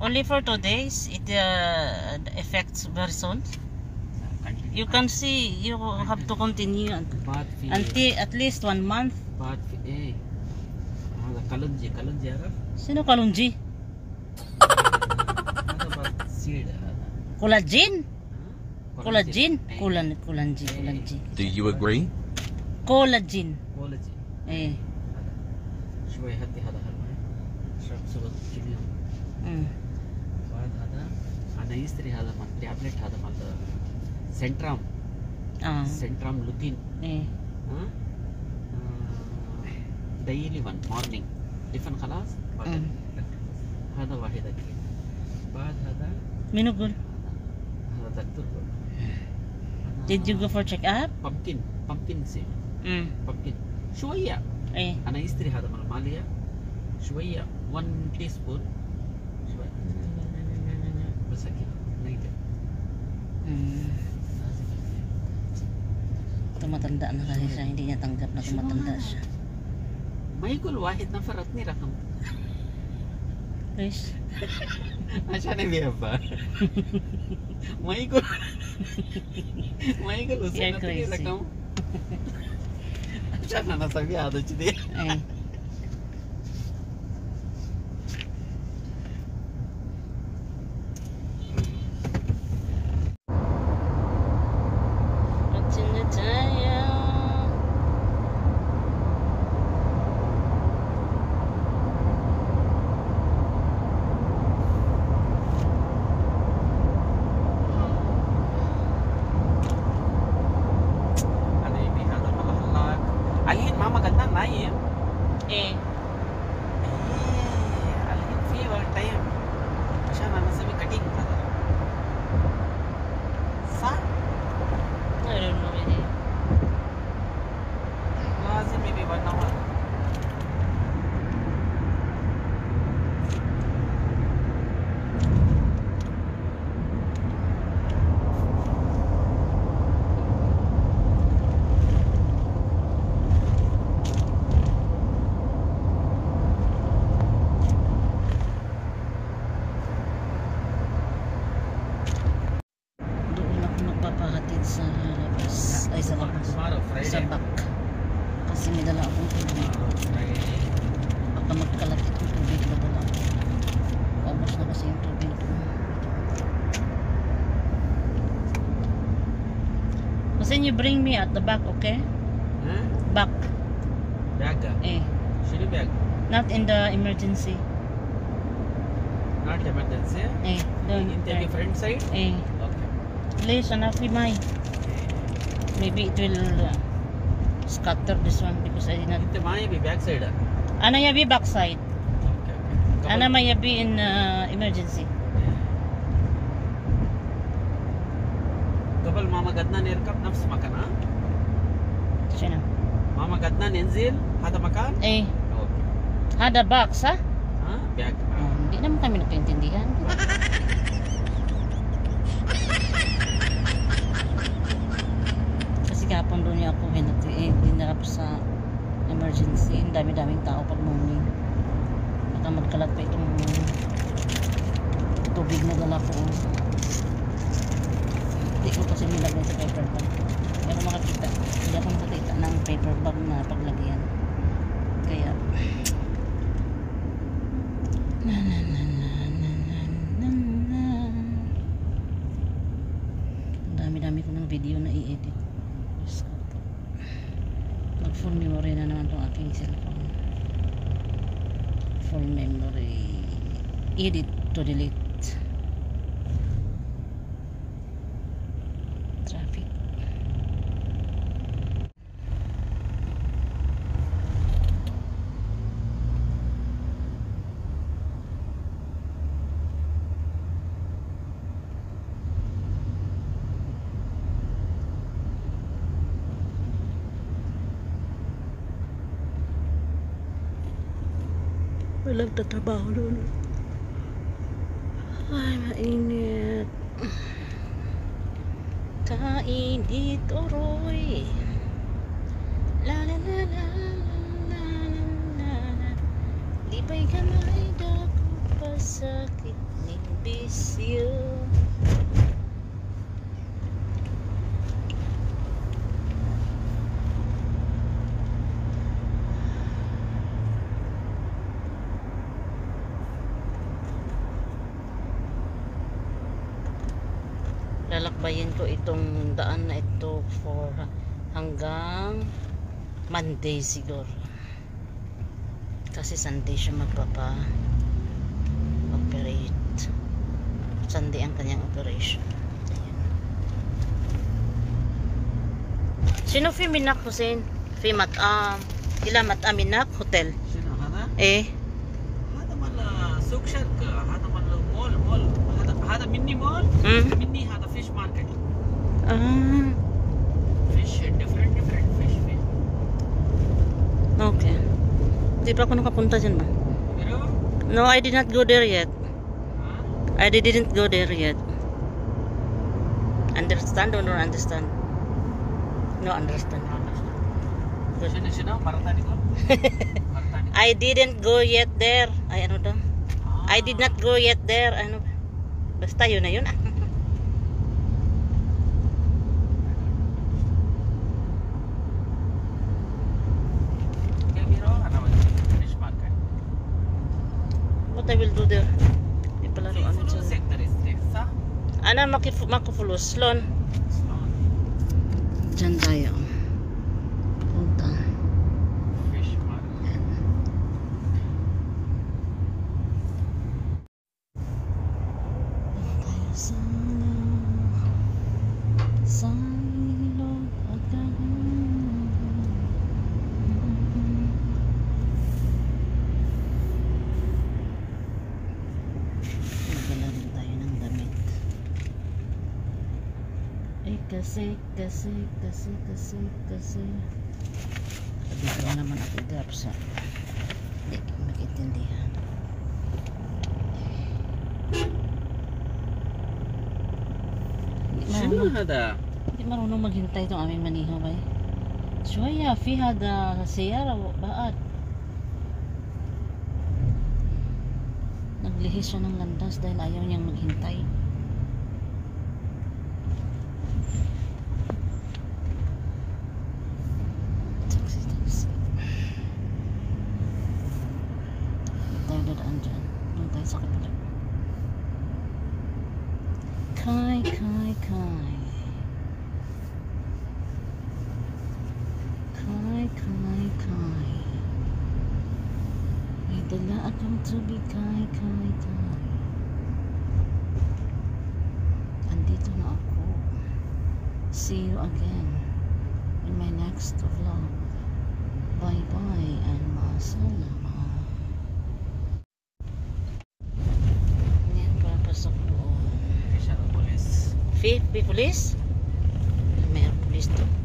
Only for 2 days. It affects very soon. You can see. You have to continue until at least 1 month. Kalunji yaar. Sino kalunji? Collagen? Collagen? Collagen. Do you agree? Collagen. Eh. شوي هدي هذا هالماء اشرب صوت كيلو بعد هذا انا يستري هذا مال تابلت هذا مال سنترام لوتين ديلي ون مورنينج टिफिन خلاص هذا واحد اكيد بعد هذا منو قول هذا دكتور قول Did you go for check up? pumpkin seed pumpkin شويه انا يستري هذا مال ماليه شويه 1 teaspoon شويه بس كده نيجي tumatanda na kasi siya, hindi niya tanggap na tumatanda siya. ما يقول واحد نفر اثنين رقم ليش؟ عشان يبيعها ما يقول وسنة اثنين رقم عشان انا اسويها هذا كذي الحين ماما قدام نايم الحين في تايم عشان انا اسوي كاتينج هذا صح؟ I don't know really. لازم maybe 1 hour Sa labas ay sa labas sa back kasi may dala akong tubig baka magkalat itong tubig na dala ubos na kasi yung tubig ko kasi you bring me at the back, okay? Back bag should bag not in the emergency not emergency don't in the different side okay please anafi mai maybe it will scatter this one because I didn't it might be back side ana yabi back side okay ana may yabi in emergency قبل ماما قدنا نركب نفس مكان شنو ماما قدنا ننزل هذا مكان اوكي هذا باك صح back hindi naman kami nagkaintindihan kapon doon niya ako dinarap sa emergency. Ang dami-daming tao pag morning. Baka magkalat pa itong tubig na dala ko. Hindi ko kasi nilagay sa paper bag. Pero makakita. Hindi ako nakakita ng paper bag na paglagyan. Kaya ang dami-dami ko ng video na i-edit. Full memory na naman itong aking cellphone. Full memory. Edit to delete. Traffic. Walang tatrabaho doon. Ay, mainit. Kainit, oroy. La la la la la la la la. Di ba'y kamay dako pa sakit ng bisyo. Lalakbayin ko itong daan na ito for hanggang Monday siguro. Kasi Sunday siya magpapa-operate. Sunday ang kanyang operation. Ayan. Sino fi minak Hussein? Fi matam. Ila mataminak hotel. شنو هذا؟ Eh. هذا مال سوق شركة، هذا مال مول هذا مني مول مني هذا فيش ماركت Ah. فيش different fish Okay. Hindi pa ako nakapunta dyan ba? pero No, I did not go there yet. ها I didn't go there yet. Understand or not understand? No, understand. شنو مرة ثانية تقول؟ مرة ثانية I didn't go yet there. Ay, ano daw? I did not go yet there. Ano ba? Basta yun na yun. كبيرة أنا فيش ماركت What I will do there? Di pala في ano فلوس dyan. يقدر يستريح صح؟ Ano, makifulus. Lon. Dyan tayo. Punta. فيش ماركت Tayo sa ilog at dagat. Magdala rin tayo ng damit. Eh kasi dito naman ako grab sa hindi ko magintindihan. شنو هذا؟ Hindi marunong maghintay itong aming maniho ba? Shoya, fi hada siyara baad. Naglihis siya ng landas dahil ayaw niyang maghintay. Taxi. Tayo dadaan dyan. Doon tayo sa kapila. Kai. May dala akong tubig, kai. Andito na ako. See you again in my next vlog. Bye and masalama. Ngayon papasok doon. فيش هذا بوليس Fi, police? May police to.